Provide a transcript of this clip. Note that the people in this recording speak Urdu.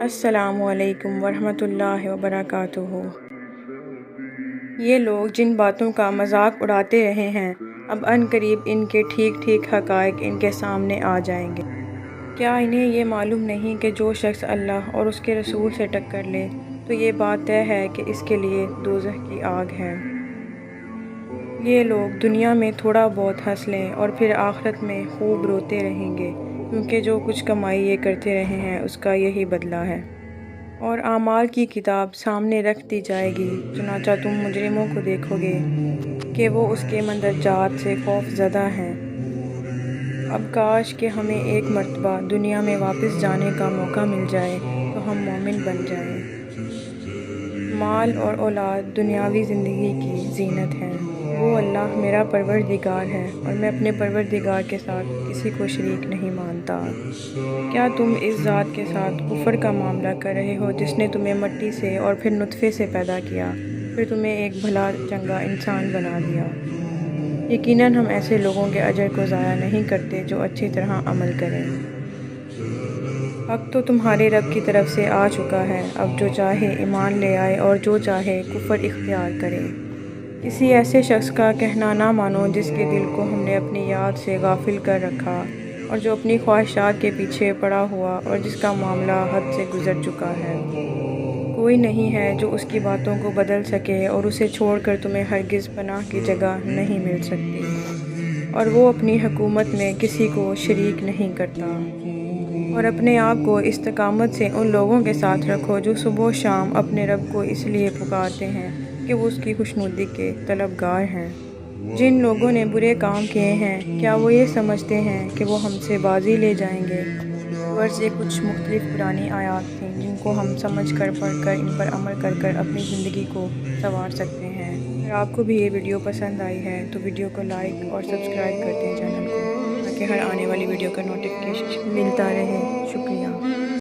السلام علیکم ورحمۃ اللہ وبرکاتہ۔ یہ لوگ جن باتوں کا مذاق اڑاتے رہے ہیں، اب عنقریب ان کے ٹھیک ٹھیک حقائق ان کے سامنے آ جائیں گے۔ کیا انہیں یہ معلوم نہیں کہ جو شخص اللہ اور اس کے رسول سے ٹکر لے تو یہ بات طے ہے کہ اس کے لیے دوزخ کی آگ ہے۔ یہ لوگ دنیا میں تھوڑا بہت ہنس لیں اور پھر آخرت میں خوب روتے رہیں گے، کیونکہ جو کچھ کمائی یہ کرتے رہے ہیں اس کا یہی بدلہ ہے۔ اور اعمال کی کتاب سامنے رکھ دی جائے گی، چنانچہ تم مجرموں کو دیکھو گے کہ وہ اس کے مندرجات سے خوف زدہ ہیں۔ اب کاش کہ ہمیں ایک مرتبہ دنیا میں واپس جانے کا موقع مل جائے تو ہم مومن بن جائیں۔ مال اور اولاد دنیاوی زندگی کی زینت ہیں۔ وہ اللہ میرا پروردگار ہے اور میں اپنے پروردگار کے ساتھ کسی کو شریک نہیں مانتا۔ کیا تم اس ذات کے ساتھ کفر کا معاملہ کر رہے ہو جس نے تمہیں مٹی سے اور پھر نطفے سے پیدا کیا، پھر تمہیں ایک بھلا چنگا انسان بنا دیا؟ یقیناً ہم ایسے لوگوں کے اجر کو ضائع نہیں کرتے جو اچھی طرح عمل کریں۔ حق تو تمہارے رب کی طرف سے آ چکا ہے، اب جو چاہے ایمان لے آئے اور جو چاہے کفر اختیار کرے۔ کسی ایسے شخص کا کہنا نہ مانو جس کے دل کو ہم نے اپنی یاد سے غافل کر رکھا اور جو اپنی خواہشات کے پیچھے پڑا ہوا اور جس کا معاملہ حد سے گزر چکا ہے۔ کوئی نہیں ہے جو اس کی باتوں کو بدل سکے اور اسے چھوڑ کر تمہیں ہرگز پناہ کی جگہ نہیں مل سکتی، اور وہ اپنی حکومت میں کسی کو شریک نہیں کرتا۔ اور اپنے آپ کو استقامت سے ان لوگوں کے ساتھ رکھو جو صبح و شام اپنے رب کو اس لیے پکارتے ہیں کہ وہ اس کی خوشنودی کے طلبگار ہیں۔ جن لوگوں نے برے کام کیے ہیں، کیا وہ یہ سمجھتے ہیں کہ وہ ہم سے بازی لے جائیں گے؟ غرض یہ کچھ مختلف قرآنی آیات تھیں جن کو ہم سمجھ کر پڑھ کر ان پر عمل کر کر اپنی زندگی کو سنوار سکتے ہیں۔ اگر آپ کو بھی یہ ویڈیو پسند آئی ہے تو ویڈیو کو لائک اور سبسکرائب کر دیں چینل کو، تاکہ ہر آنے والی ویڈیو کا نوٹیفیکیشن ملتا رہے۔ شکریہ۔